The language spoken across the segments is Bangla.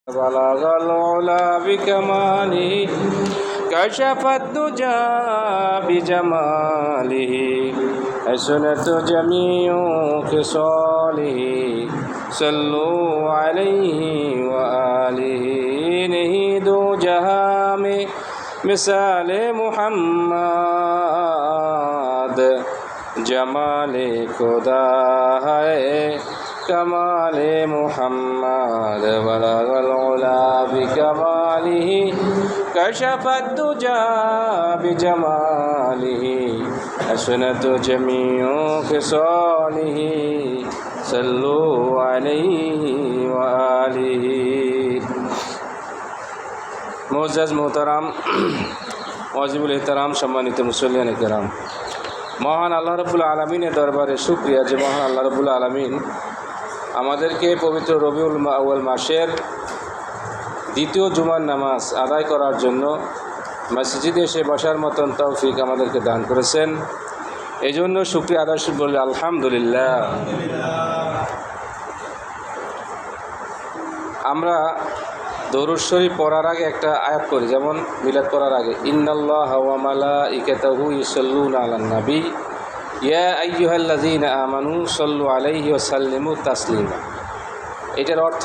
بلغ العلا بكماله كشف الدجى بجماله حسنت جميع خصاله صلوا عليه وآله نهيد جهام مثال محمد جمال خدا ہے کمال محمد بلغ العلا بکماله کشف الدجى بجماله حسنت جميع خصاله صلوا عليه وآله মুআজ্জাজ মোহতারাম ওয়াজিবুল ইহতারাম সম্মানিত মুসল্লিয়ান কিরাম, মহান আল্লাহ রাব্বুল আলামিনের দরবারে শুকরিয়া যে মহান আল্লাহ রাব্বুল আলামিন আমাদেরকে পবিত্র রবিউল আউয়াল মাসের দ্বিতীয় জুমার নামাজ আদায় করার জন্য মসজিদে এসে বসার মতন তৌফিক আমাদেরকে দান করেছেন। এই জন্য শুকরিয়া আদায় বলি আলহামদুলিল্লাহ। আমরা দরুদ শরীফ পড়ার আগে একটা আয়াত করি, যেমন মিলাদ পড়ার আগে ইন্নাল্লাহা ওয়া মালাইকাতাহু ইউসাল্লুনা আলান নবী ইয়া আইয়ুহাল্লাযীনা আমানু সাল্লু আলাইহি ওয়া সাল্লিমু তাসলিমা। এটার অর্থ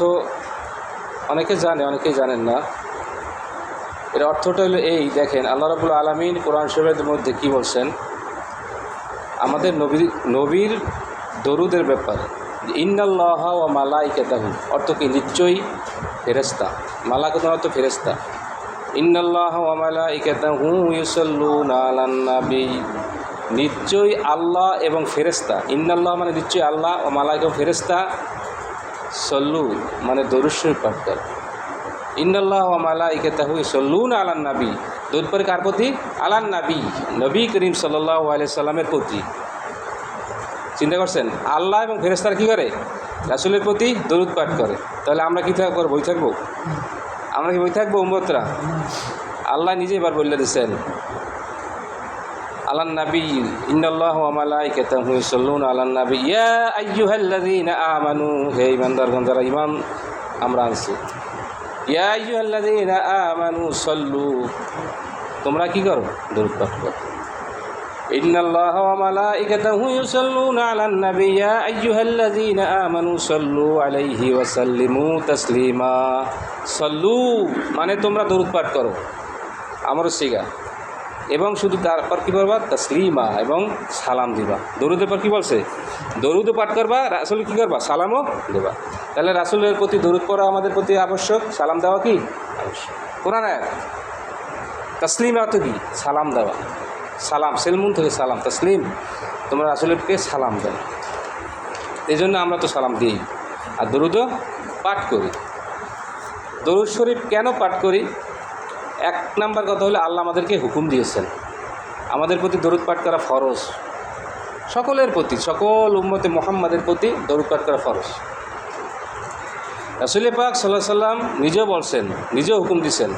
অনেকে জানে, অনেকেই জানেন না। এর অর্থটা হলো এই, দেখেন আল্লাহ রাব্বুল আলামিন কোরআন শরীফের মধ্যে কি বলছেন আমাদের নবীর দরুদের ব্যাপারে। ইন্নাল্লাহা ওয়া মালাইকাতাহু অর্থ কি? নিশ্চয়ই ফেরেশতা। মালাকুতুন অর্থ ফেরেশতা। ইন্নাল্লাহা ওয়া মালাইকাতাহু ইউসাল্লুনা আলান নবী, নিশ্চয়ই আল্লাহ এবং ফেরেশতা। ইন্নাল্লাহ মানে নিশ্চয়ই আল্লাহ, ও মালাইকা ফেরেশতা, সল্লু মানে দরুদ শরীফ পাঠ করে। ইন্নাল্লাহ ওয়া মালাইকাতাহু ইউসাল্লুনা আলান নবী, দরুদ পড়ে কার প্রতি? আলান নবী, নবী করিম সাল্লাল্লাহু আলাইহি সাল্লামের প্রতি। চিন্তা করছেন, আল্লাহ এবং ফেরেশতারা কী করে? রাসূলের প্রতি দরুদ পাঠ করে। তাহলে আমরা কী থাকবো? বই থাকবো? আমরা কি বই থাকবো? উম্মতরা আল্লাহ নিজে এবার বলে দিচ্ছেন আলান নবী ইন্নাল্লাহা ওয়া মালাইকাতাহু ইউসাল্লুনা আলান নবী ইয়া আইয়ুহাল্লাযীনা আমানু, হে ঈমানদারগণ যারা ঈমান আমরা আনছি, ইয়া আইয়ুহাল্লাযীনা আমানু সাল্লু, তোমরা কি করো? দরুদ পাঠ করো। ইন্নাল্লাহা ওয়া মালাইকাতাহু ইউসাল্লুনা আলান নবী ইয়া আইয়ুহাল্লাযীনা আমানু সাল্লু আলাইহি ওয়া সাল্লিমু তাসলিমা। সাল্লু মানে তোমরা দরুদ পাঠ করো, আমার সিগা, এবং শুধু তারপর কী করবা? তাসলিমা, এবং সালাম দিবা। দরুদের পর কী বলছে? দরুদও পাঠ করবা, রাসূল কী করবা? সালামও দেবা। তাহলে রাসূলের প্রতি দরুদ পড়া আমাদের প্রতি আবশ্যক, সালাম দেওয়া কি আবশ্যক? কোরআন আয়াত। তাসলিমা তো কি? সালাম দেওয়া। সালাম সেলমুন থেকে সালাম, তসলিম, তোমরা রাসূলকে সালাম দাও। এই জন্য আমরা তো সালাম দিই আর দরুদও পাঠ করি। দরুদ শরীফ কেন পাঠ করি? এক নাম্বার কথা হলো আল্লাহ আমাদেরকে হুকুম দিয়েছেন, আমাদের প্রতি দরুদ পাঠ করা ফরজ। সকলের প্রতি, সকল উম্মতে মুহাম্মাদের প্রতি দরুদ পাঠ করা ফরজ। রাসূল পাক সাল্লাল্লাহু আলাইহি সাল্লাম নিজেও বলছেন, নিজেও হুকুম দিয়েছেন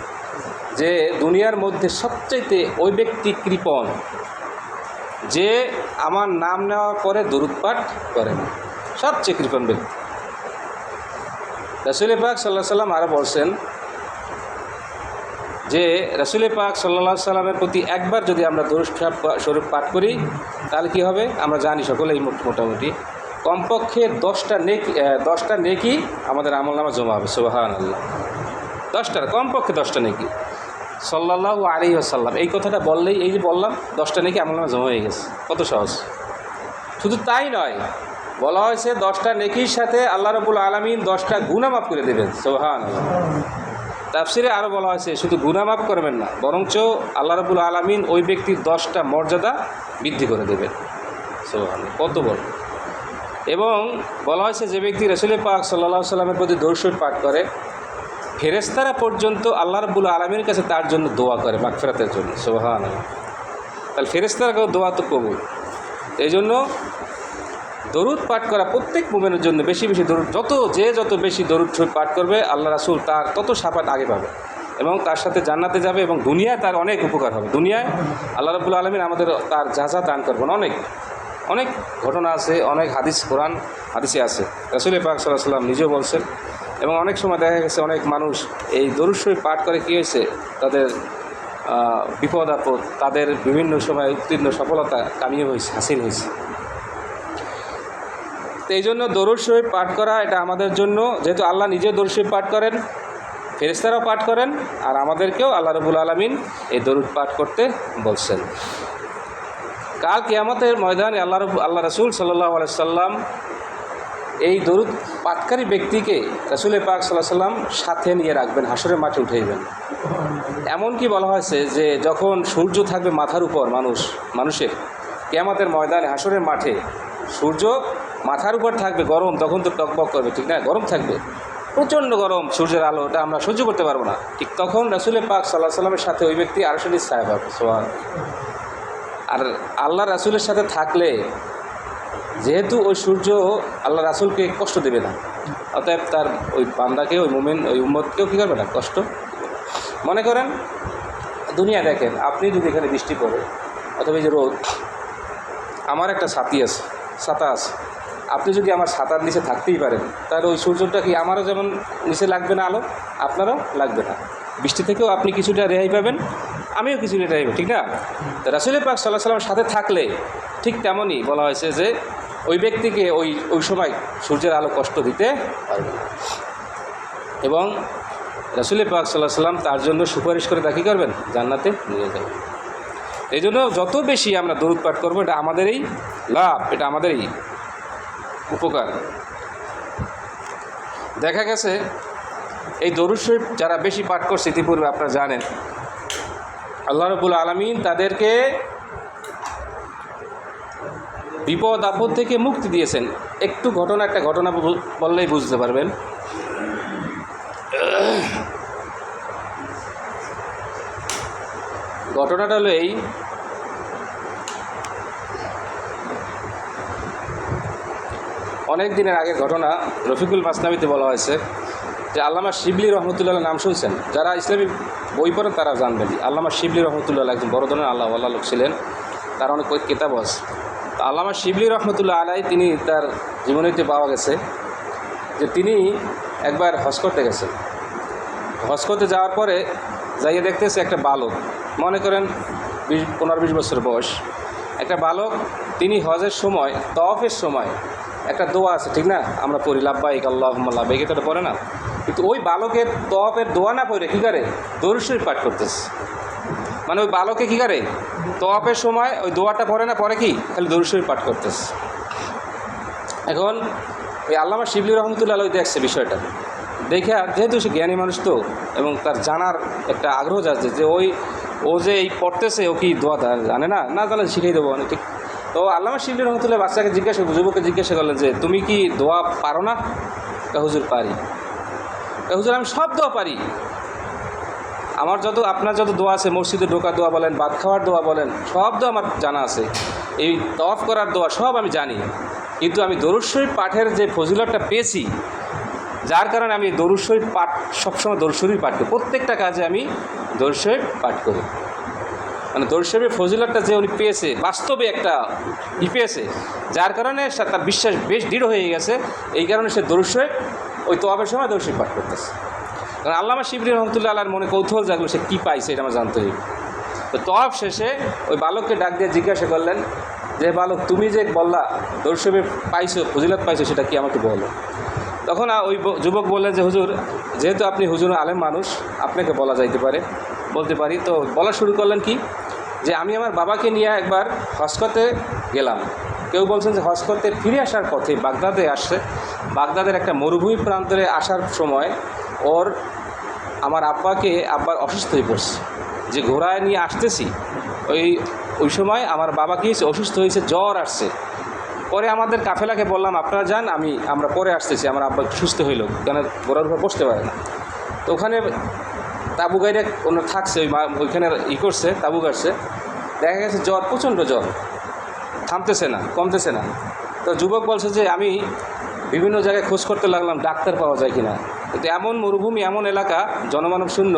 যে দুনিয়ার মধ্যে সবচাইতে ওই ব্যক্তি কৃপণ যে আমার নাম নেওয়ার পরে দরুদ পাঠ করে না, সবচেয়ে কৃপণ ব্যক্তি। রাসূল পাক সাল্লাল্লাহু আলাইহি সাল্লাম আরও বলছেন যে রাসূল পাক সাল্লাল্লাহু আলাইহি সাল্লামের প্রতি একবার যদি আমরা দরুদ শরীফ পাঠ করি তাহলে কী হবে? আমরা জানি সকলেই মোটামুটি কমপক্ষে 10টা নেকি আমাদের আমলনামা জমা হবে। সুবহানাল্লাহ, 10টা, কমপক্ষে 10টা নেকি। সাল্লাল্লাহু আলাইহি ওয়াসাল্লাম এই কথাটা বললেই, এই যে বললাম 10টা নেকি আমলনামা জমা হয়ে গেছে। কত সহজ! শুধু তাই নয়, বলা হয়েছে 10টা নেকির সাথে আল্লাহ রাব্বুল আলামিন 10টা গুনাহ মাফ করে দেবেন। সুবহানাল্লাহ। তাফসিরে আরও বলা হয়েছে শুধু গুনাহ মাফ করবেন না, বরঞ্চ আল্লাহ রাব্বুল আলামিন ওই ব্যক্তির 10টা মর্যাদা বৃদ্ধি করে দেবেন। সুবহানাল্লাহ, কত বড়! এবং বলা হয়েছে যে ব্যক্তি রাসূল পাক সাল্লাল্লাহু আলাইহি সাল্লামের প্রতি দরুদ শরীফ পাঠ করে, ফেরেশতারা পর্যন্ত আল্লাহ রাব্বুল আলামিনের কাছে তার জন্য দোয়া করে মাগফিরাতের জন্য। সুবহানাল্লাহ। তাহলে ফেরেশতারাও দোয়া তো কবুল। এই জন্য দরুদ পাঠ করা প্রত্যেক মুমিনের জন্য বেশি বেশি দরুদ, যত বেশি দরুদ শরীফ পাঠ করবে আল্লাহ রাসূল তার তত শাফাত আগে পাবে এবং তার সাথে জান্নাতে যাবে, এবং দুনিয়ায় তার অনেক উপকার হবে। দুনিয়ায় আল্লাহ রাব্বুল আলামিন আমাদের তার জাযা দান করবেন। অনেক ঘটনা আছে, অনেক হাদিস, কোরআন হাদিসে আছে। রাসূল পাক সাল্লাল্লাহু আলাইহি ওয়াসাল্লাম নিজেও বলছেন এবং অনেক সময় দেখা গেছে অনেক মানুষ এই দরুদ শরীফ পাঠ করে কী হয়েছে, তাদের বিপদ আপদ, তাদের বিভিন্ন সময় উত্তীর্ণ সফলতা কামিয়ে হয়েছে, হাসিল হয়েছে। তো এই জন্য দরুদ শরীফ পাঠ করা এটা আমাদের জন্য, যেহেতু আল্লাহ নিজে দরুদ শরীফ পাঠ করেন, ফেরেশতারাও পাঠ করেন, আর আমাদেরকেও আল্লাহ রাব্বুল আলামিন এই দরুদ পাঠ করতে বলছেন। কাল কিয়ামতের ময়দানে আল্লাহ রাসূল সাল্লাল্লাহু আলাইহি সাল্লাম এই দরুদ পাঠকারী ব্যক্তিকে রাসূল পাক সাল্লাল্লাহু আলাইহি সাল্লাম সাথে নিয়ে রাখবেন, হাসরের মাঠে উঠাইবেন। এমনকি বলা হয়েছে যে যখন সূর্য থাকবে মাথার উপর মানুষের কিয়ামতের ময়দানে হাসরের মাঠে সূর্য মাথার উপর থাকবে, গরম, তখন তো টকবক করবে, ঠিক না? গরম থাকবে, প্রচণ্ড গরম, সূর্যের আলো, ওটা আমরা সহ্য করতে পারবো না। ঠিক তখন রাসূল পাক সাল্লাল্লাহু আলাইহি সাল্লামের সাথে ওই ব্যক্তি আরশের নিচে ছায়া পাবে। আর আল্লাহ রাসূলের সাথে থাকলে যেহেতু ওই সূর্য আল্লাহ রাসূলকে কষ্ট দেবে না, অতএব তার ওই বান্দাকে, ওই মুমিন, ওই উম্মতকেও কী করবে না, কষ্ট। মনে করেন দুনিয়া দেখেন, আপনি যদি এখানে বৃষ্টি পড়ে অথবা এই যে রোদ, আমার একটা ছাতা আছে, আপনি যদি আমার ছাতার নিচে থাকতেই পারেন, তাহলে ওই সূর্যটা কি আমারও যেমন নিচে লাগবে না আলো, আপনারও লাগবে না। বৃষ্টি থেকেও আপনি কিছুটা রেহাই পাবেন, আমিও কিছুটা রেহাই পাবো, ঠিক না? তো রাসূল পাক সাল্লাল্লাহু আলাইহি ওয়াসাল্লামের সাথে থাকলে ঠিক তেমনই বলা হয়েছে যে ওই ব্যক্তিকে ওই সময় সূর্যের আলো কষ্ট দিতে পারবে না। এবং রাসূল পাক সাল্লাল্লাহু আলাইহি ওয়াসাল্লাম তার জন্য সুপারিশ করে তা কী করবেন, জান্নাতে নিয়ে যাবেন। এই জন্য যত বেশি আমরা দরুদ পাঠ করবো, এটা আমাদেরই লাভ, এটা আমাদেরই উপকার। দেখা গেছে এই দরুদ শরীফ যারা বেশি পাঠ করছে ইতিপূর্বে, আপনারা জানেন আল্লাহ রাব্বুল আলামিন তাদেরকে বিপদ আপদ থেকে মুক্তি দিয়েছেন। একটু একটা ঘটনা বললেই বুঝতে পারবেন। ঘটনাটা হলো এই, অনেক দিনের আগের ঘটনা। রফিকুল মাসনাবিতে বলা হয়েছে যে আল্লামা শিবলি রহমতুল্লাহ নাম শুনছেন, যারা ইসলামী বই পড়েন তারা জানবেন। আল্লামা শিবলি রহমতুল্লাহ একজন বড় ধরনের আল্লাহ লোক ছিলেন, তার অনেক কিতাব আছে। তো আল্লামা শিবলি রহমতুল্লাহ আলাই, তিনি তার জীবনীতে পাওয়া গেছে যে তিনি একবার হজ করতে গেছেন। হজ করতে যাওয়ার পরে যাইয়ে দেখতেছে একটা বালক, মনে করেন 15-20 বছর বয়স, একটা বালক, তিনি হজের সময়, তওয়াফের সময় একটা দোয়া আছে, ঠিক না? আমরা পড়ি লাব্বাইক আল্লাহুম্মা লাব্বাইক, এটা পড়ে না? কিন্তু ওই বালকের তওয়াফের দোয়া না পড়ে কী করে, দরুদ শরীফ পাঠ করতেছে। মানে ওই বালকে কী করে, তওয়াফের সময় ওই দোয়াটা পড়ে না, পড়ে কি, খালি দরুদ শরীফ পাঠ করতেছে। এখন ওই আল্লামা শিবলি রহমতুল্লাহ আলাই দেখছে বিষয়টা, দেখে যেহেতু সে জ্ঞানী মানুষ তো, এবং তার জানার একটা আগ্রহ যাচ্ছে যে ও যে এই পড়তেছে, ও কি দোয়া জানে না জানে, শিখিয়ে দেবো অনেক, ঠিক। তো আল্লামা শিবলি রহমতুল্লাহ বাচ্চাকে যুবককে জিজ্ঞাসা করলেন যে তুমি কি দোয়া পারো না? হুজুর পারি। হুজুর আমি সব দোয়া পারি, আপনার যত দোয়া আছে, মসজিদে ঢোকার দোয়া বলেন, ভাত খাওয়ার দোয়া বলেন, সব দোয়া আমার জানা আছে, এই তওয়াফ করার দোয়া সব আমি জানি, কিন্তু আমি দরুদ শরীফ পাঠের যে ফজিলতটা পেয়েছি, যার কারণে আমি দরুদ শরীফ পাঠ, সবসময় দরুদ শরীফ পাঠ করি, প্রত্যেকটা কাজে আমি দরুদ শরীফ পাঠ করি। মানে দরুদ শরীফের ফজিলতটা যে উনি পেয়েছে, বাস্তবে একটা পেয়েছে, যার কারণে তার বিশ্বাস বেশ দৃঢ় হয়ে গেছে, এই কারণে সে দরুদ শরীফ ওই তওয়াফের সময় দরুদ শরীফ পাঠ করতেছে। কারণ আল্লামা শিবলি রহমতুল্লাহ আলার মনে কৌতূহল জাগলো, সে কী পাইছে এটা আমার জানতে হবে। তো তওয়াফ শেষে ওই বালককে ডাক দিয়ে জিজ্ঞাসা করলেন যে বালক, তুমি যে বললা দরুদ শরীফ পাইছো, ফজিলত পাইছো, সেটা কি আমাকে বলো। তখন ওই যুবক বললেন যে হুজুর, যেহেতু আপনি হুজুর আলেম মানুষ, আপনাকে বলতে পারি। তো বলা শুরু করলেন কি, যে আমি আমার বাবাকে নিয়ে একবার হজ করতে গেলাম। কেউ বলছেন যে হজ করতে ফিরে আসার পথে বাগদাদে আসছে, বাগদাদের একটা মরুভূমি প্রান্তরে আসার সময় আমার আব্বার অসুস্থ হয়ে পড়ছে, যে ঘোড়ায় নিয়ে আসতেছি ওই সময় আমার বাবা কি হয়েছে, অসুস্থ হয়েছে, জ্বর আসছে। পরে আমাদের কাফেলাকে বললাম আপনারা যান, আমরা পরে আসতেছি, আমার আব্বা সুস্থ হইল, কেন ঘোড়ার উপর বসতে পারে না। তো ওখানে তাবু গাইডে ওনার থাকছে, ওইখানে করছে, তাবু গাড়ছে, দেখা গেছে জ্বর, প্রচণ্ড জ্বর, থামতেছে না, কমতেছে না। তো যুবক বলছে যে আমি বিভিন্ন জায়গায় খোঁজ করতে লাগলাম ডাক্তার পাওয়া যায় কিনা, কিন্তু এমন মরুভূমি, এমন এলাকা, জনমানব শূন্য,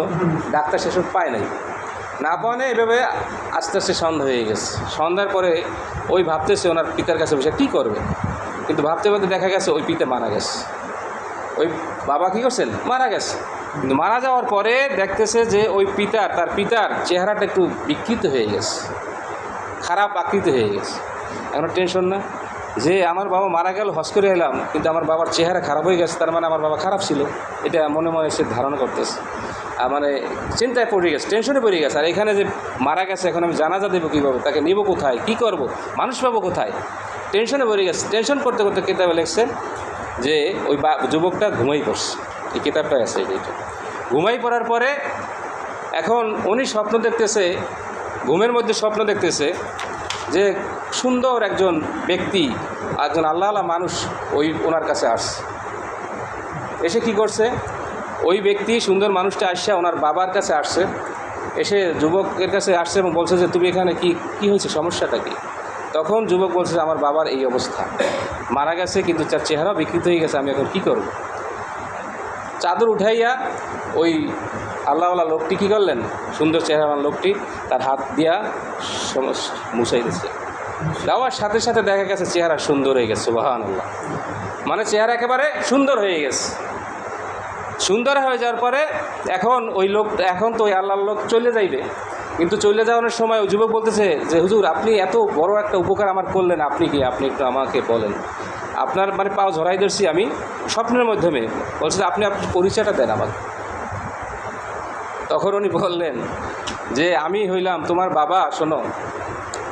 ডাক্তার সেসব পায় নাই, না পাওয়া নেই। এভাবে আস্তে আস্তে সন্ধ্যা হয়ে গেছে। সন্ধ্যার পরে ওই ভাবতেছে ওনার পিতার কাছে বসে কী করবে, কিন্তু ভাবতে ভাবতে দেখা গেছে ওই পিতা মারা গেছে। ওই বাবা কী করছেন, মারা গেছে। কিন্তু মারা যাওয়ার পরে দেখতেছে যে ওই তার পিতার চেহারাটা একটু বিকৃত হয়ে গেছে, খারাপ আকৃতি হয়ে গেছে। এখন টেনশন না যে আমার বাবা মারা গেল, হজ করে এলাম, কিন্তু আমার বাবার চেহারা খারাপ হয়ে গেছে, তার মানে আমার বাবা খারাপ ছিল, এটা মনে মনে সে ধারণা করতেছে। মানে চিন্তায় পড়ে গেছে, টেনশনে পড়ে গেছে। আর এখানে যে মারা গেছে, এখন আমি জানাজা দেবো কীভাবে, তাকে নেবো কোথায়, কী করব, মানুষ পাবো কোথায়, টেনশনে পড়ে গেছে। টেনশন করতে করতে কিতাবে লিখছে যে ওই যুবকটা ঘুমাই পড়ছে। এই কিতাবটা আছে এইটা। ঘুমাই পড়ার পরে এখন উনি স্বপ্ন দেখতেছে, ঘুমের মধ্যে স্বপ্ন দেখতেছে যে সুন্দর একজন ব্যক্তি, একজন আল্লাহ মানুষ ওনার কাছে আসছে। এসে কি করছে, ওই ব্যক্তি সুন্দর মানুষটা আসছে ওনার বাবার কাছে আসছে, এসে যুবকের কাছে আসছে এবং বলছে যে তুমি এখানে কি হয়েছে, সমস্যাটা কি? তখন যুবক বলছে যে আমার বাবার এই অবস্থা, মারা গেছে কিন্তু তার চেহারাও বিকৃত হয়ে গেছে, আমি এখন কী করব? চাদর উঠাইয়া ওই আল্লাহওয়ালা লোকটি কী করলেন, সুন্দর চেহারাওয়ালা লোকটি তার হাত দিয়া মুছাই দিচ্ছে। দেওয়ার সাথে সাথে দেখা গেছে চেহারা সুন্দর হয়ে গেছে। সুবহানাল্লাহ, মানে চেহারা একেবারে সুন্দর হয়ে গেছে। সুন্দর হয়ে যাওয়ার পরে এখন তো ওই আল্লাহর লোক চলে যাইবে, কিন্তু চলে যাওয়ানোর সময় ওই যুবক বলতেছে যে হুজুর, আপনি এত বড় একটা উপকার আমার করলেন, আপনি একটু আমাকে বলেন, আপনার মানে পাও ঝরাই ধরছি আমি স্বপ্নের মাধ্যমে। বলছে আপনি পরিচয়টা দেন আমাকে। তখন উনি বললেন যে আমি হইলাম তোমার বাবা। শোনো,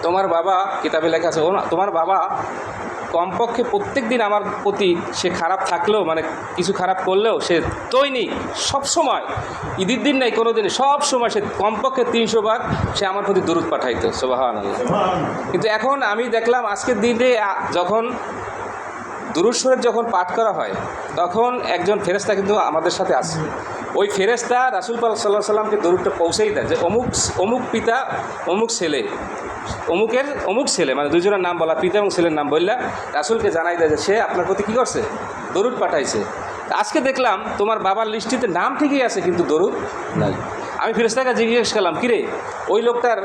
তোমার বাবা, কিতাবে লেখা আছে, তোমার বাবা কমপক্ষে প্রত্যেক দিন আমার প্রতি সে খারাপ থাকলেও, মানে কিছু খারাপ করলেও সে দৈনিক সবসময়, ঈদের দিন নাই কোনো দিনে, সব সময় সে কমপক্ষে 300 বার সে আমার প্রতি দরুদ পাঠাইতো। সুবহানাল্লাহ। কিন্তু এখন আমি দেখলাম আজকের দিনে যখন দুরূদ শরীফ যখন পাঠ করা হয়, তখন একজন ফেরেশতা কিন্তু আমাদের সাথে আছে। ওই ফেরেশতা রাসূল পাক সাল্লাল্লাহু আলাইহি সাল্লামকে দরুদটা পৌঁছেই দেয় যে অমুক পিতা, অমুক ছেলে, অমুক ছেলে, মানে দুজনের নাম বলা, পিতা এবং ছেলের নাম বললা রাসূলকে জানাই দেয় যে সে আপনার প্রতি কী করছে, দরুদ পাঠাইছে। আজকে দেখলাম তোমার বাবার লিস্টিতে নাম ঠিকই আছে কিন্তু দরুদ নাই। আমি ফেরেশতাকে জিজ্ঞেস করলাম, কিরে ওই লোকটার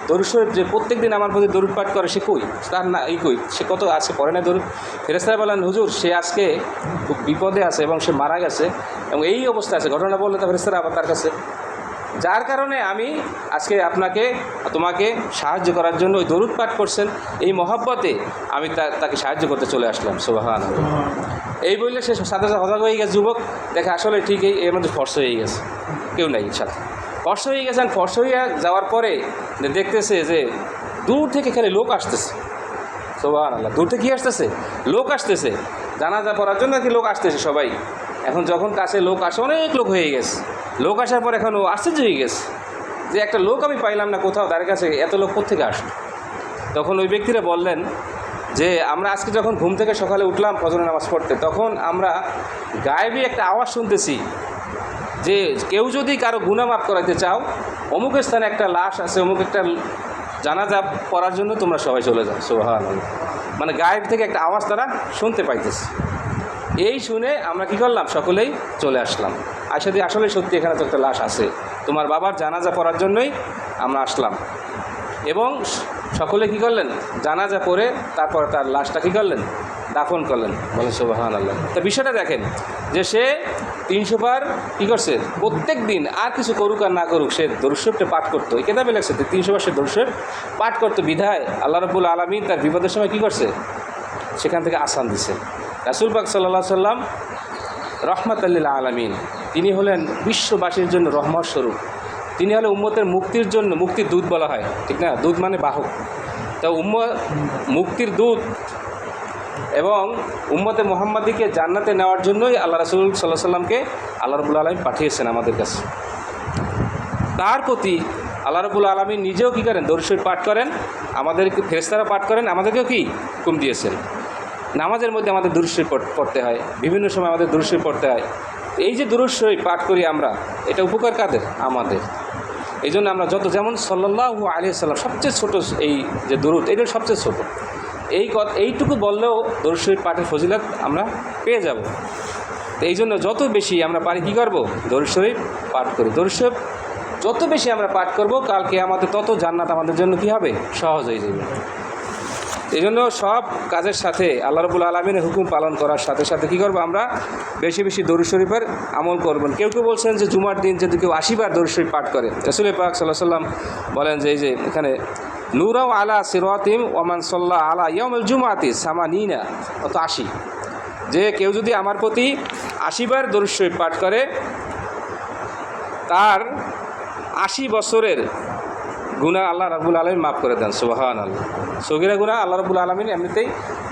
দরুদ শরীফ যে প্রত্যেক দিন আমার প্রতি দরুদ পাঠ করে, সে কই, তার না কই, সে কত আজকে পড়ে না দরুদ? ফেরেশতারা বললেন, হুজুর সে আজকে খুব বিপদে আছে এবং সে মারা গেছে এবং এই অবস্থা আছে। ঘটনা বললে তো ফেরেশতারা আবার তার কাছে, যার কারণে আমি আজকে তোমাকে সাহায্য করার জন্য ওই দরুদ পাঠ করছেন, এই মহব্বতে আমি তাকে সাহায্য করতে চলে আসলাম। সুবহানাল্লাহ। এই বললে সে সাথে সাথে হতাশ হয়ে গেছে। যুবক দেখে আসলে ঠিকই এর মধ্যে ফর্স হয়ে গেছে, কেউ নাই সাথে, ফর্স হয়ে গেছেন। ফর্স হয়ে যাওয়ার পরে দেখতেছে যে দূর থেকে খালি লোক আসতেছে। সুবহানাল্লাহ, দূর থেকে কী আসতেছে, লোক আসতেছে, জানাজা পড়ার জন্য কি লোক আসতেছে সবাই। এখন যখন কাছে লোক আসে, অনেক লোক হয়ে গেছে। লোক আসার পর এখন ও আশ্চর্য হয়ে গেছে যে একটা লোক আমি পাইলাম না কোথাও, তার কাছে এত লোক কোত্থেকে আসলো। তখন ওই ব্যক্তিরা বললেন যে আমরা আজকে যখন ঘুম থেকে সকালে উঠলাম ফজরের নামাজ পড়তে, তখন আমরা গায়েবী একটা আওয়াজ শুনতেছি যে কেউ যদি কারো গুনাহ মাফ করাইতে চাও, অমুক স্থানে একটা লাশ আছে, অমুক একটা জানাজা পড়ার জন্য তোমরা সবাই চলে যাও। সুবহানাল্লাহ, মানে গায়েব থেকে একটা আওয়াজ তারা শুনতে পাইতেছে। এই শুনে আমরা কী করলাম, সকলেই চলে আসলাম। আসলে সত্যি এখানে তো একটা লাশ আছে, তোমার বাবার জানাজা পড়ার জন্যই আমরা আসলাম। এবং সকলে কী করলেন, জানাজা পড়ে তারপর তার লাশটা কী করলেন, দাফন করলেন। বলেন সুবহানাল্লাহ। তো বিষয়টা দেখেন যে সে 300 বার কী করছে, প্রত্যেক দিন আর কিছু করুক আর না করুক সে দরুদ শরীফটা পাঠ করতো। এই কেতাবে লেখছে 300 বার সে দরুদ শরীফ পাঠ করতো। বিধায় আল্লাহ রাব্বুল আলামিন তার বিপদের সময় কী করছে, সেখান থেকে আসান দিছে। রাসূল পাক সাল্লাল্লাহু আলাইহি সাল্লাম রহমাতাল লিল আলামিন, তিনি হলেন বিশ্ববাসীর জন্য রহমত স্বরূপ। তিনি হলেন উম্মতের মুক্তির জন্য, মুক্তির দূত বলা হয়, ঠিক না? দূত মানে বাহক। তো মুক্তির দূত এবং উম্মতে মুহাম্মাদিকে জান্নাতে নেওয়ার জন্যই আল্লাহ রাসূল সাল্লাল্লাহু আলাইহি সাল্লামকে আল্লাহ রাব্বুল আলামিন পাঠিয়েছেন আমাদের কাছে। তার প্রতি আল্লাহ রাব্বুল আলামিন নিজেও কী করেন, দরুদ শরীফ পাঠ করেন, আমাদেরকে ফেরেশতারা পাঠ করেন, আমাদেরকেও কি হুকুম দিয়েছেন। নামাজের মধ্যে আমাদের দরুদ শরীফ পড়তে হয়, বিভিন্ন সময় আমাদের দরুদ শরীফ পড়তে হয়। এই যে দরুদ শরীফ পাঠ করি আমরা, এটা উপকার কাদের, আমাদের। এই জন্য আমরা যেমন সাল্লাল্লাহু আলাইহি ওয়াসাল্লাম সবচেয়ে ছোট, এই যে দরুদ এটা সবচেয়ে ছোট, এইটুকু বললেও দরুদ শরীফ পাঠের ফজিলত আমরা পেয়ে যাব। তো এই জন্য যত বেশি আমরা পারি কী করব, দরুদ শরীফ পাঠ করি। দরুদ শরীফ যত বেশি আমরা পাঠ করব, কালকে আমাদের তত জান্নাত আমাদের জন্য কী হবে, সহজ হয়ে যাবে। এই জন্য সব কাজের সাথে আল্লাহ রাব্বুল আলামিনের হুকুম পালন করার সাথে সাথে কী করবো, আমরা বেশি বেশি দরুদ শরীফের আমল করবেন। কেউ কেউ বলছেন যে জুমার দিন যদি কেউ 80 বার দরুদ শরীফ পাঠ করে, রাসূল পাক সাল্লাল্লাহু আলাইহি ওয়াসাল্লাম বলেন যে এই যে এখানে নূরাও আলা সিরাতিম ওয়ামান সাল্লা আলা ইয়াউমুল জুমাতি সামানিনা, অত 80, যে কেউ যদি আমার প্রতি 80 বার দরুদ শরীফ পাঠ করে তার 80 বছরের গুনাহ আল্লাহ রাব্বুল আলামিন মাফ করে দেন। সুবহানাল্লাহ। সগীরা গুনাহ আল্লাহ রাব্বুল আলামিন এমনিতেই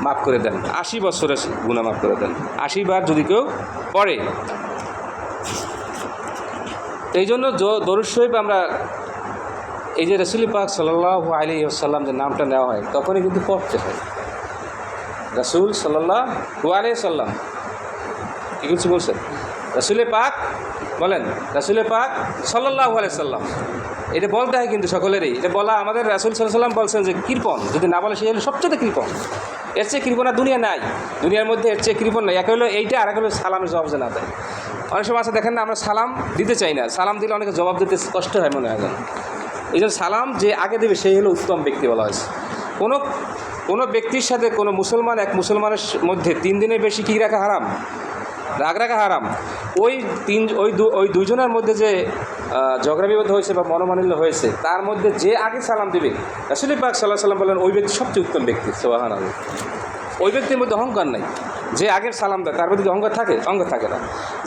মাফ করে দেন, 80 বছরের গুনাহ মাফ করে দেন 80 বার যদি কেউ পড়ে। এই জন্য দরুদ শরীফ আমরা এই যে রাসূল পাক সাল্লাল্লাহু আলাইহি ওয়াসাল্লাম যে নামটা নেওয়া হয় তখনই কিন্তু পড়তে হয়। রাসূল সাল্লাল্লাহু আলাইহি ওয়াসাল্লাম কি কিছু বলছেন? রাসূল পাক বলেন, রাসূল পাক সাল্লাল্লাহু আলাইহি ওয়াসাল্লাম, এটা বলতে হয় কিন্তু সকলেরই। এটা বলা আমাদের রাসূল সাল্লাল্লাহু আলাইহি ওয়াসাল্লাম বলছেন যে কৃপণ যদি না বলে সে হলো সবচেয়ে কৃপণ। এর চেয়ে কৃপণ আর দুনিয়া নাই, দুনিয়ার মধ্যে এর চেয়ে কৃপণ নাই। এক হলো এইটা, আর এক হলো সালামের জবাব যে না দেয়। অনেক সময় আছে দেখেন না, আমরা সালাম দিতে চাই না, সালাম দিলে অনেকে জবাব দিতে কষ্ট হয় মনে হয়। এই জন্য সালাম যে আগে দেবে সেই হলো উত্তম ব্যক্তি বলা হয়েছে। কোনো ব্যক্তির সাথে কোনো মুসলমান এক মুসলমানের মধ্যে 3 দিনের বেশি কী রাখা হারাম, রাগ রাখা হারাম। ওই দুইজনের মধ্যে যে ঝগড়া বিবাদ হয়েছে বা মনোমালিন্য হয়েছে তার মধ্যে যে আগে সালাম দেবে, রাসূল পাক সাল্লাল্লাহু আলাইহি ওয়াসাল্লাম বলেন ওই ব্যক্তি সবচেয়ে উত্তম ব্যক্তি। সুবহানাল্লাহ। ওই ব্যক্তির মধ্যে অহংকার নাই। যে আগে সালাম দেয় তার মধ্যে কি অহংকার থাকে? অহংকার থাকে না।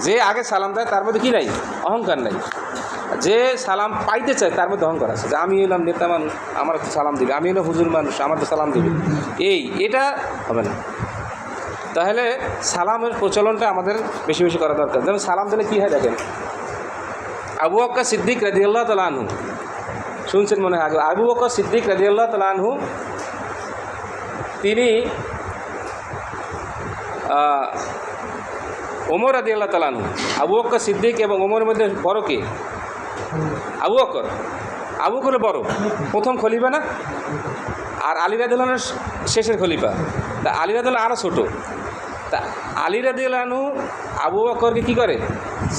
যে আগে সালাম দেয় তার মধ্যে কী নাই? অহংকার নাই। যে সালাম পাইতে চায় তার মধ্যে অহংকার আছে, যে আমি এলাম নেতা মানুষ আমার তো সালাম দিবে, আমি এলাম হুজুর মানুষ আমার তো সালাম দিবে, এটা হবে না। তাহলে সালামের প্রচলনটা আমাদের বেশি বেশি করা দরকার। যেমন সালাম দিলে কী হয় দেখেন, আবু বকর সিদ্দিক রাদিয়াল্লাহু তাআলা আনহু, শুনছেন মনে হয় আগে, আবু বকর সিদ্দিক রাদিয়াল্লাহু তাআলা আনহু তিনি ওমর রাদিয়াল্লাহু তাআলা আনহু, আবু বকর সিদ্দিক এবং ওমরের মধ্যে বড় কে? আবু বকর। আবু বকর বড়, প্রথম খলিফা না? আর আলী রাদিয়াল্লাহু আনহু শেষের খলিফা। তা আলী রাদিয়াল্লাহু আরও ছোটো। তা আলী রাদিয়াল্লাহু আনহু আবু বকরকে কী করে?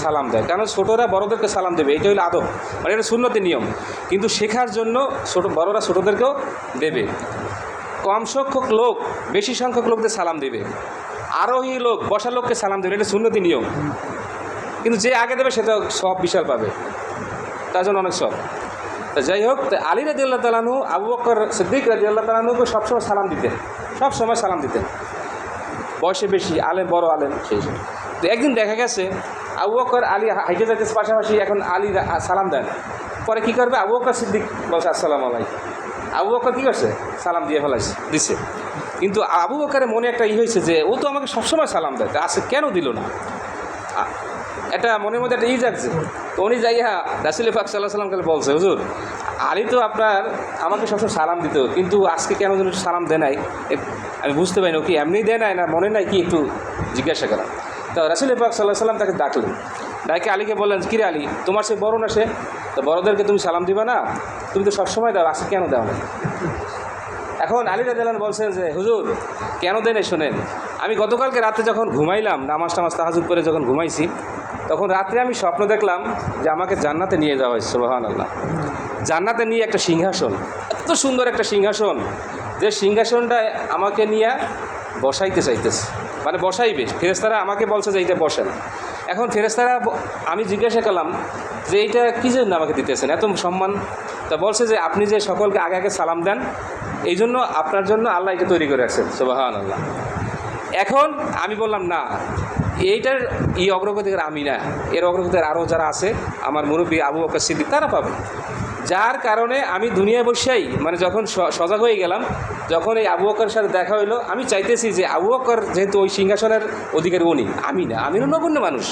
সালাম দেয়। কারণ ছোটরা বড়দেরকে সালাম দেবে, এটা হলো আদব, মানে এটা সুন্নতি নিয়ম। কিন্তু শেখার জন্য বড়রা ছোটোদেরকেও দেবে। কম সংখ্যক লোক বেশি সংখ্যক লোকদের সালাম দেবে, আরোহী লোক বসা লোককে সালাম দেবে, এটা সুন্নতি নিয়ম। কিন্তু যে আগে দেবে সেটা সব বিশাল পাবে, তার জন্য অনেক সব। তা যাই হোক, আলী রাদিয়াল্লাহু তাআলা আনহু আবু বকর সিদ্দিক রাদিয়াল্লাহু তাআলা আনহুকে সবসময় সালাম দিতেন, সব সময় সালাম দিতেন। বয়সে বেশি, আলেম, বড় আলেম সেই। তো একদিন দেখা গেছে আবু বকর আলী হাইটে যাইতেছে পাশাপাশি, এখন আলী সালাম দেন। পরে কী করবে? আবু বকর সিদ্দিক বলছে আসসালামু আলাইকুম। আবু বকর কী করছে? সালাম দিয়ে দিছে। কিন্তু আবু বকরের মনে একটা হয়েছে যে ও তো আমাকে সবসময় সালাম দেয়, আজকে কেন দিল না? এটা মনের মধ্যে একটা যাচ্ছে। তো উনি যাইয়া রাসূল পাক সাল্লাল্লাহু আলাইহি ওয়াসাল্লামকে বলছে, হুজুর আলী তো আপনার আমাকে সবসময় সালাম দিত, কিন্তু আজকে কেন যেন সালাম দেয় নাই, আমি বুঝতে পারি না, কি এমনি দেয় নাই না মনে নাই কি, একটু জিজ্ঞাসা করা। তো রাসূল পাক সাল্লাল্লাহু আলাইহি ওয়াসাল্লাম তাকে ডাকলেন, ডাকে আলীকে বললেন, কিরে আলী, তোমার সে বড় না সে, তো বড়দেরকে তুমি সালাম দিবা না? তুমি তো সবসময় দাও, আজকে কেন দাও না? এখন আলী রাদিয়াল্লাহু আনহু বলছেন যে হুজুর কেন দেন শোনেন, আমি গতকালকে রাতে যখন ঘুমাইলাম, নামাজ তাহাজ্জুদ করে যখন ঘুমাইছি, তখন রাত্রে আমি স্বপ্ন দেখলাম যে আমাকে জান্নাতে নিয়ে যাওয়া হয়েছে। সুবহানাল্লাহ। জান্নাতে নিয়ে একটা সিংহাসন, এত সুন্দর একটা সিংহাসন, যে সিংহাসনটা আমাকে নিয়ে বসাইতে চাইতেছে, মানে বসাইবে। ফেরেশতারা আমাকে বলছে যে এইটা বসেন। এখন ফেরেশতারা, আমি জিজ্ঞাসা করলাম যে এইটা কী জন্য আমাকে দিতেছেন এত সম্মান? তা বলছে যে আপনি যে সকলকে আগে আগে সালাম দেন, এই জন্য আপনার জন্য আল্লাহ এটা তৈরি করে রাখছেন। সুবহানাল্লাহ। এখন আমি বললাম না, এইটার অগ্রগতির আমি না, এর অগ্রগতির আরও যারা আছে আমার মুরব্বী আবু বকর সিদ্দিক তারা পাবে। যার কারণে আমি দুনিয়ায় বসেই, মানে যখন সজাগ হয়ে গেলাম, যখন এই আবু বকরের সাথে দেখা হইলো, আমি চাইতেছি যে আবু বকর যেহেতু ওই সিংহাসনের অধিকারী উনি, আমি না, আমি হলো নগণ্য মানুষ।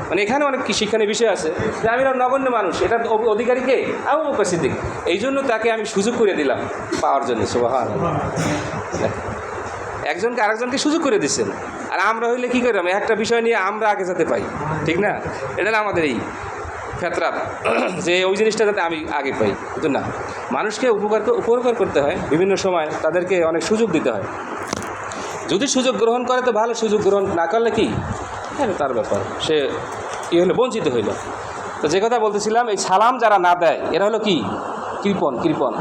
মানে এখানে অনেক শিক্ষণীয় বিষয় আছে যে আমি হলো নগণ্য মানুষ, এটার অধিকারী কে? আবু বকর সিদ্দিক। এই জন্য তাকে আমি সুযোগ করে দিলাম পাওয়ার জন্য। সুবহানাল্লাহ। একজনকে আরেকজনকে সুযোগ করে দিচ্ছেন। আর আমরা হইলে কী করলাম, একটা বিষয় নিয়ে আমরা আগে যেতে পাই, ঠিক না? এটা আমাদের এই ফেতরাত, যে ওই জিনিসটা যাতে আমি আগে পাই। কিন্তু না, মানুষকে উপকার করতে হয়, বিভিন্ন সময় তাদেরকে অনেক সুযোগ দিতে হয়। যদি সুযোগ গ্রহণ করে তো ভালো, সুযোগ গ্রহণ না করলে কি তার ব্যাপার, সে কী হলো, বঞ্চিত হইল। তো যে কথা বলতেছিলাম, এই সালাম যারা না দেয় এরা হলো কি? কৃপণ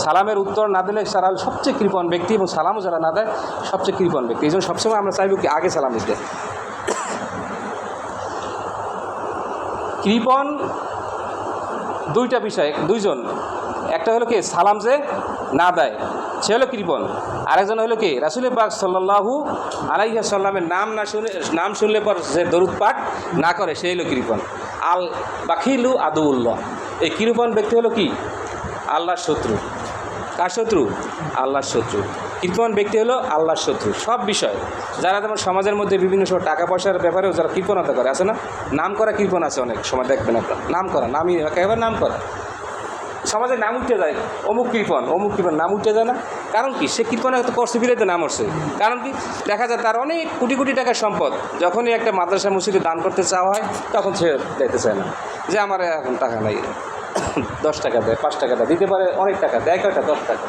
সালামের উত্তর না দিলে সারা সবচেয়ে কৃপণ ব্যক্তি, এবং সালামও যারা না দেয় সবচেয়ে কৃপণ ব্যক্তি। এই জন্য সবসময় আমরা চাইব কি আগে সালাম দিতে। কৃপণ দুইটা বিষয়, দুইজন, একটা হলো কি সালাম যে না দেয় সে হলো কৃপণ, আরেকজন হলো কি রাসূল পাক সাল্লাল্লাহু আলাইহি ওয়াসাল্লামের নাম শুনলে পর যে দরুদ পাঠ না করে সে হলো কৃপণ। আল বাখিলু আদুউল্লাহ, এই কৃপণ ব্যক্তি হলো কি আল্লাহর শত্রু। কার শত্রু? আল্লাহর শত্রু। কৃপণ ব্যক্তি হলো আল্লাহর শত্রু সব বিষয়। যারা যেমন সমাজের মধ্যে বিভিন্ন সময় টাকা পয়সার ব্যাপারেও যারা কৃপণতা করে আছে না, নাম করা কৃপণ আছে অনেক সময়, দেখবেন আপনার নাম করা, নামই একেবারে নাম করা, সমাজে নাম উঠে যায় অমুক কৃপণ নাম উঠে যায় না, কারণ কি সে কৃপণ হয়তো করছে বিরাইতে নাম উঠছে। কারণ কি দেখা যায় তার অনেক কোটি কোটি টাকার সম্পদ, যখনই একটা মাদ্রাসা মসজিদে দান করতে চাওয়া হয় তখন সে দিতে চায় না, যে আমার এখন টাকা নাই, 10 টাকা দেয়, 5 টাকা দেয়, দিতে পারে অনেক টাকা দেয়, কয়টা 10 টাকা,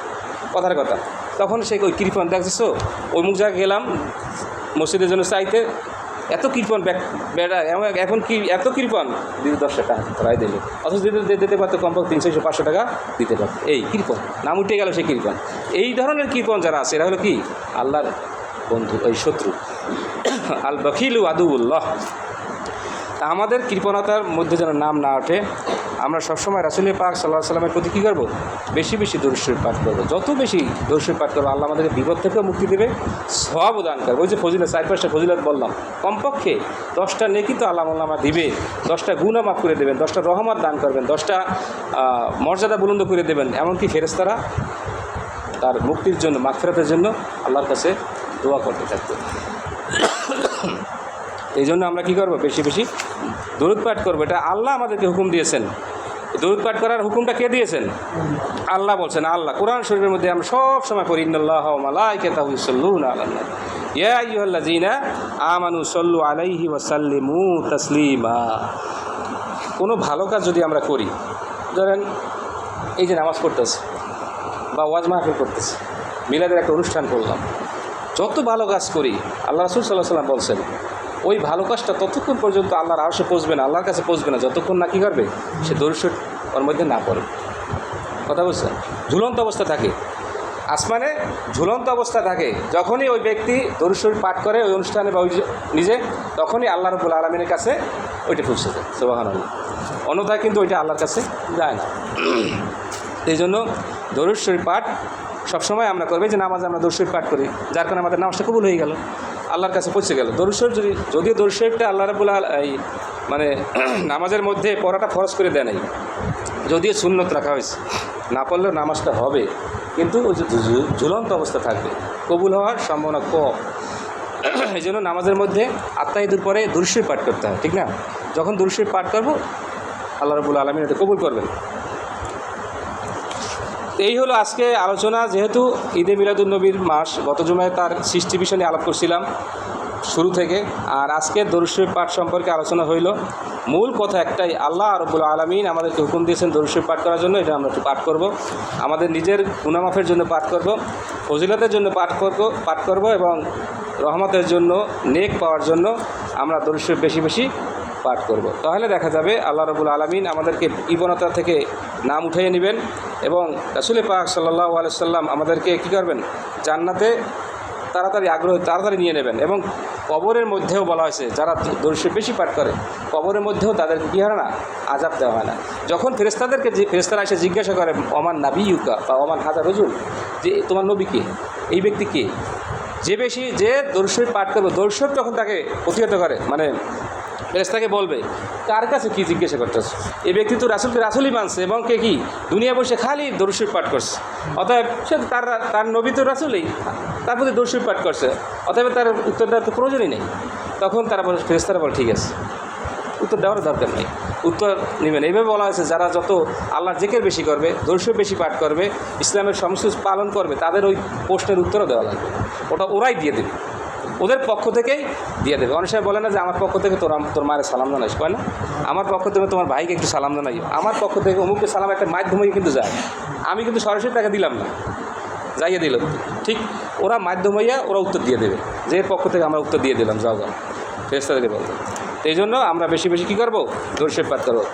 কথার কথা। তখন সে ওই কৃপণ দেখছো ওই মুখ জায়গায় গেলাম মসজিদের জন্য চাইতে, এত কৃপণ বেড়া এখন কি এত কৃপণ দিতে 10 টাকা রায় দিল, অথচ দিতে পারতো কমপক্ষে 300-500 টাকা দিতে পারত। এই কৃপণ নাম উঠে গেল সে কৃপণ। এই ধরনের কৃপণ যারা আছে এরা হলো কি আল্লাহর বন্ধু, এই শত্রু। আল বাখিলু আদুউল্লাহ। তা আমাদের কৃপণতার মধ্যে যেন নাম না ওঠে, আমরা সবসময় রাসূল পাক সাল্লাল্লাহু আলাইহি ওয়াসাল্লামের প্রতি কী করবো? বেশি বেশি দরুদ শরীফ পাঠ করবো। যত বেশি দরুদ শরীফ পাঠ করবো আল্লাহ আমাদেরকে বিপদ থেকেও মুক্তি দেবে, সওয়াবও দান করবে। ওই যে ফজিলত 4-5টা ফজিলত বললাম, কমপক্ষে 10টা নেকি তো আল্লাহ আমার দিবে, 10টা গুনাহ মাফ করে দেবেন, 10টা রহমত দান করবেন, 10টা মর্যাদা বুলন্দ করে দেবেন। এমনকি ফেরেশতারা তার মুক্তির জন্য, মাগফিরাতের জন্য আল্লাহর কাছে দোয়া করতে থাকবে। এই জন্য আমরা কী করবো? বেশি বেশি দরুদ পাঠ করবো। এটা আল্লাহ আমাদেরকে হুকুম দিয়েছেন। দরুদ পাঠ করার হুকুমটা কে দিয়েছেন? আল্লাহ বলছেন। আল্লাহ কোরআন শরীফের মধ্যে আমরা সব সময় পড়ি, ইন্নাল্লাহা ওয়া মালাইকাতাহু ইউসাল্লুনা আলান নবী ইয়া আইয়ুহাল্লাযীনা আমানু সাল্লু আলাইহি ওয়া সাল্লিমু তাসলিমা। কোনো ভালো কাজ যদি আমরা করি, ধরেন এই যে নামাজ পড়তেছি বা ওয়াজ মাহফিল করতেছি, মিলাদের একটা অনুষ্ঠান করলাম, যত ভালো কাজ করি আল্লাহ রাসূল সাল্লাল্লাহু আলাইহি ওয়াসাল্লাম বলছেন ওই ভালো কাজটা ততক্ষণ পর্যন্ত আল্লাহর আরশে পৌঁছবে না, আল্লাহর কাছে পৌঁছবে না যতক্ষণ না কী করবে সে দরুদ শরীফ ওর মধ্যে না পড়ে। কথা বলছেন? ঝুলন্ত অবস্থা থাকে, আসমানে ঝুলন্ত অবস্থা থাকে। যখনই ওই ব্যক্তি দরুদ শরীফ পাঠ করে ওই অনুষ্ঠানে বা ওই নিজে, তখনই আল্লাহ রাব্বুল আলামিনের কাছে ওইটা পৌঁছে যায়। সুবহানাল্লাহ। অন্যথায় কিন্তু ওইটা আল্লাহর কাছে যায় না। এই জন্য দরুদ শরীফ পাঠ সবসময় আমরা করবে, যে নামাজে আমরা দরুদ শরীফ পাঠ করি, যার কারণে আমাদের নামাজটা কবুল হয়ে গেল, আল্লাহর কাছে পৌঁছে গেল। দরুদ শরীফ যদিও দরুদ শরীফটা আল্লাহ রাব্বুল আলামিন মানে নামাজের মধ্যে পড়াটা ফরজ করে দেয় নাই, যদিও সুন্নত রাখা হয়েছে, না পড়লেও নামাজটা হবে, কিন্তু ওই যে ঝুলন্ত অবস্থা থাকবে, কবুল হওয়ার সম্ভাবনা কম। এই জন্য নামাজের মধ্যে আত্মাহিদুর পরে দরুদ শরীফ পাঠ করতে হয়, ঠিক না? যখন দরুদ শরীফ পাঠ করবো আল্লাহ রাব্বুল আলামিন এটা কবুল করবেন। এই হলো আজকে আলোচনা। যেহেতু ঈদে মিলাদুন্নবীর মাস, গত জুমায় তার সৃষ্টি বিষয় নিয়ে আলাপ করছিলাম শুরু থেকে, আর আজকে দরুদ শরীফ পাঠ সম্পর্কে আলোচনা হইল। মূল কথা একটাই, আল্লাহ রাব্বুল আলামিন আমাদেরকে হুকুম দিয়েছেন দরুদ শরীফ পাঠ করার জন্য। এটা আমরা একটু পাঠ করব, আমাদের নিজের গুনাহ মাফের জন্য পাঠ করব, ফজিলতের জন্য পাঠ করব এবং রহমতের জন্য, নেক পাওয়ার জন্য আমরা দরুদ শরীফ বেশি বেশি পাঠ করব। তাহলে দেখা যাবে আল্লাহ রাব্বুল আলামিন আমাদেরকে কৃপণতা থেকে নাম উঠিয়ে নেবেন এবং রাসূল পাক সাল্লাল্লাহু আলাইহি ওয়াসাল্লাম আমাদেরকে কী করবেন? জান্নাতে তাড়াতাড়ি নিয়ে নেবেন। এবং কবরের মধ্যেও বলা হয়েছে, যারা দরুদ শরীফ বেশি পাঠ করে কবরের মধ্যেও তাদেরকে কী হয় না? আযাব দেওয়া হয় না। যখন ফেরেশতারা এসে জিজ্ঞাসা করে ওমান নাবিয়ুকা বা ওমান হাযা রাজুল, যে তোমার নবী কে, এই ব্যক্তি কে, যে দরুদ শরীফ পাঠ করবে, দরুদ শরীফ তখন তাকে প্রতিহত করে, মানে ফেরেশতাকে বলবে কার কাছে কী জিজ্ঞাসা করতেছে? এই ব্যক্তি তো রাসূলকে রাসূলই মানছে এবং কে কি দুনিয়া বসে খালি দরুদ শরীফ পাঠ করছে, অতএব সে তার নবী তো রাসূলই, তার প্রতি দরুদ শরীফ পাঠ করছে, অতএব তার উত্তর দেওয়ার তো প্রয়োজনই নেই। তখন ফেরেশতারা বলে ঠিক আছে, উত্তর দেওয়ার দরকার নেই, উত্তর নেবেন। এইভাবে বলা হয়েছে যারা যত আল্লাহর জিকির বেশি করবে, দরুদ শরীফ বেশি পাঠ করবে, ইসলামের সমস্ত পালন করবে, তাদের ওই প্রশ্নের উত্তরও দেওয়া লাগবে, ওটা ওরাই দিয়ে দেবে, ওদের পক্ষ থেকেই দিয়ে দেবে। অনেক সময় বলে না যে আমার পক্ষ থেকে তোর মায়ের সালাম জানাইস, কয় না আমার পক্ষ থেকে তোমার ভাইকে একটু সালাম জানাই, আমার পক্ষ থেকে অমুককে সালাম, একটা মাধ্যমে কিন্তু যায়, আমি কিন্তু সরাসরি তাকে দিলাম না, যাইয়ে দিল, ঠিক ওরা মাধ্যম হইয়া ওরা উত্তর দিয়ে দেবে, যে এর পক্ষ থেকে আমরা উত্তর দিয়ে দিলাম, যাও ফেরেশতাদেরকে বলতে। এই জন্য আমরা বেশি বেশি কী করবো? দরুদ শরীফ পাঠ করবো।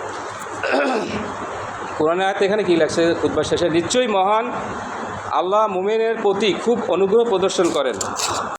কোরআনে আয়াতে এখানে কী লাগছে খুতবার শেষে, নিশ্চয়ই মহান আল্লাহ মুমিনের প্রতি খুব অনুগ্রহ প্রদর্শন করেন।